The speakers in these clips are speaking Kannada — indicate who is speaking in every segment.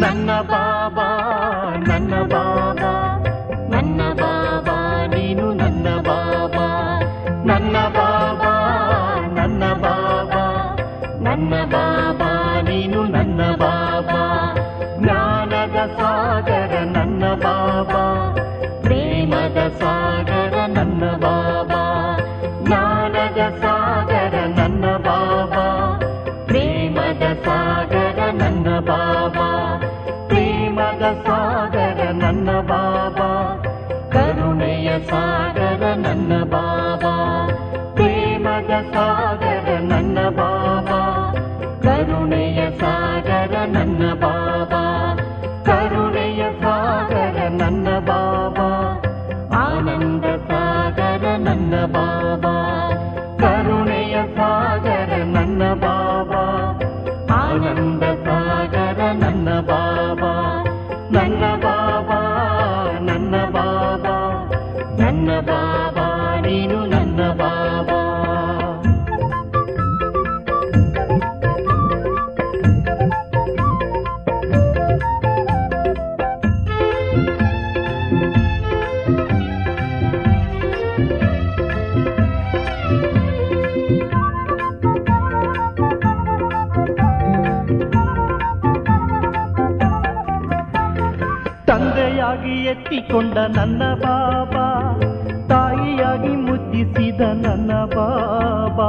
Speaker 1: ನನ್ನ ಬಾಬಾ ನನ್ನ ಬಾಬಾ ನನ್ನ ಬಾಬಾ ನೀನು ನನ್ನ ಬಾಬಾ ನನ್ನ ಬಾಬಾ ನನ್ನ ಬಾಬಾ ನನ್ನ ಬಾಬಾ ನೀನು ನನ್ನ ಬಾಬಾ ಜ್ಞಾನದ ಸಾಗರ ನನ್ನ ಬಾಬಾ ಪ್ರೇಮದ ಸಾಗರ ನನ್ನ ಬಾಬಾ ಜ್ಞಾನದ ಸಾಗರ ನನ್ನ ಬಾಬಾ ಪ್ರೇಮದ ಸಾಗರ ನನ್ನ ಬಾಬಾ ಪ್ರೇಮದ ಸಾಗರ ನನ್ನ ಬಾಬಾ ಕರುಣೆಯ ಸಾಗರ ನನ್ನ ಬಾಬಾ ಪ್ರೇಮದ ಸಾಗರ ನನ್ನ ಬಾಬಾ ಕರುಣೆಯ ಸಾಗರ ನನ್ನ ಬಾಬಾ ಕರುಣೆಯ ಸಾಗರ ನನ್ನ ಬಾಬಾ ಆನಂದ ಸಾಗರ ನನ್ನ ಬಾಬಾ ಕರುಣೆಯ ಸಾಗರ ನನ್ನ ಬಾಬಾ ಆನಂದ ಸಾಗರ ನನ್ನ ಬಾಬಾ ನನ್ನ ಬಾಬಾ ನನ್ನ ಬಾಬಾ ನನ್ನ ಬಾಬಾ ನೀನು ನನ್ನ ಬಾಬಾ ತಂದೆಯಾಗಿ ಎತ್ತಿಕೊಂಡ ನನ್ನ ಬಾಬಾ ತಾಯಿಯಾಗಿ ಮುದ್ದಿಸಿದ ನನ್ನ ಬಾಬಾ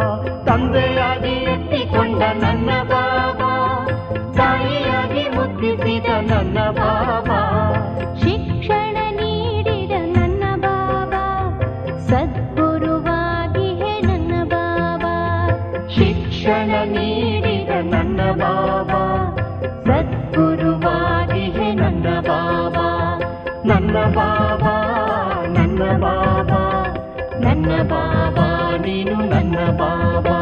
Speaker 1: ತಂದೆಯಾಗಿ ಎತ್ತಿಕೊಂಡ ನನ್ನ ಬಾಬಾ ತಾಯಿಯಾಗಿ ಮುದ್ದಿಸಿದ ನನ್ನ ಬಾಬಾ
Speaker 2: ಶಿಕ್ಷಣ ನೀಡಿದ ನನ್ನ ಬಾಬಾ ಸದ್ಗುರುವಾಗಿ ಹೇ ನನ್ನ ಬಾಬಾ
Speaker 1: ಶಿಕ್ಷಣ ನೀಡಿದ ನನ್ನ ಬಾಬಾ ಸದ್ಗುರುವಾಗಿ ಹೇ ನನ್ನ ಬಾಬಾ ನನ್ನ ಬಾಬಾ ನನ್ನ ಬಾಬಾ ನನ್ನ ಬಾಬಾ ನೀನು ನನ್ನ ಬಾಬಾ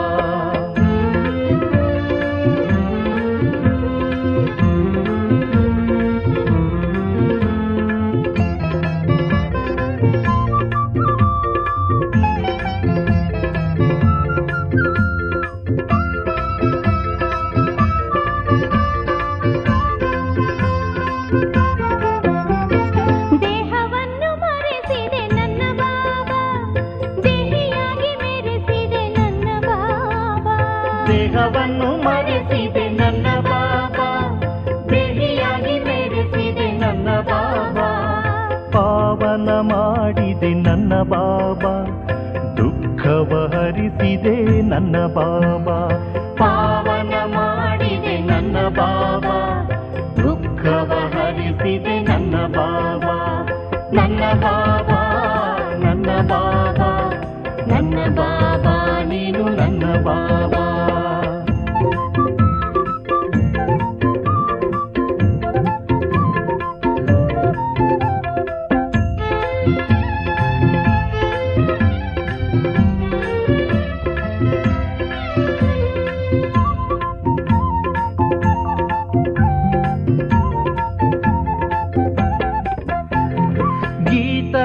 Speaker 1: ದೇಹವನ್ನು ಮರೆಸಿದೆ ನನ್ನ ಬಾಬಾ ದೇಹಿಯಾಗಿ ಮೆರೆಸಿದೆ ನನ್ನ ಬಾಬಾ ಪಾವನ ಮಾಡಿದೆ ನನ್ನ ಬಾಬಾ ದುಃಖವ ಹರಿಸಿದೆ ನನ್ನ ಬಾಬಾ ಪಾವನ ಮಾಡಿದೆ ನನ್ನ ಬಾಬಾ ದುಃಖವ ಹರಿಸಿದೆ ನನ್ನ ಬಾಬಾ ನನ್ನ ಬಾಬಾ ನನ್ನ ಬಾಬಾ ನನ್ನ ಬಾಬಾ ನೀನು ನನ್ನ ಬಾಬಾ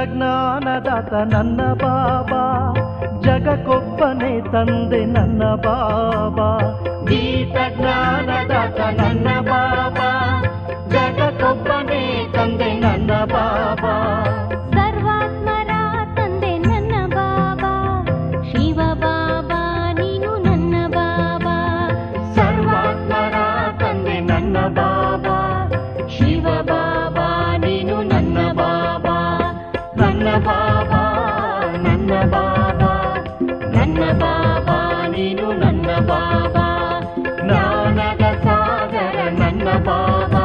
Speaker 1: ಜ್ಞಾನದಾತ ನನ್ನ ಬಾಬಾ ಜಗಕ್ಕೊಬ್ಬನೇ ತಂದೆ ನನ್ನ ಬಾಬಾ ಗೀತ ಜ್ಞಾನದಾತ ನನ್ನ ಬಾಬಾ ಜಗಕ್ಕೊಬ್ಬನೇ ತಂದೆ ನನ್ನ ಬಾಬಾ
Speaker 2: ಸರ್ವಾತ್ಮರ ತಂದೆ ನನ್ನ ಬಾಬಾ ಶಿವ ಬಾಬಾ ನೀನು ನನ್ನ ಬಾಬಾ
Speaker 1: ಸರ್ವಾತ್ಮರ ತಂದೆ ನನ್ನ ಬಾಬಾ ಶಿವ ಬಾಬಾ ನೀನು ನನ್ನ ಬಾಬಾ ನನ್ನ ಬಾಬಾ ನನ್ನ ಬಾಬಾ ನನ್ನ ಬಾಬಾ ನೀನು ನನ್ನ ಬಾಬಾ ಜ್ಞಾನದ ಸಾಗರ ನನ್ನ ಬಾಬಾ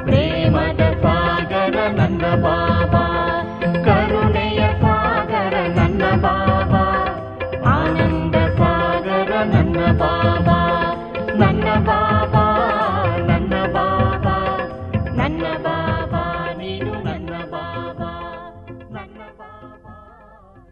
Speaker 1: ಪ್ರೇಮದ ಸಾಗರ ನನ್ನ ಬಾಬಾ ಕರುಣೆಯ ಸಾಗರ ನನ್ನ ಬಾಬಾ ಆನಂದ ಸಾಗರ ನನ್ನ ಬಾಬಾ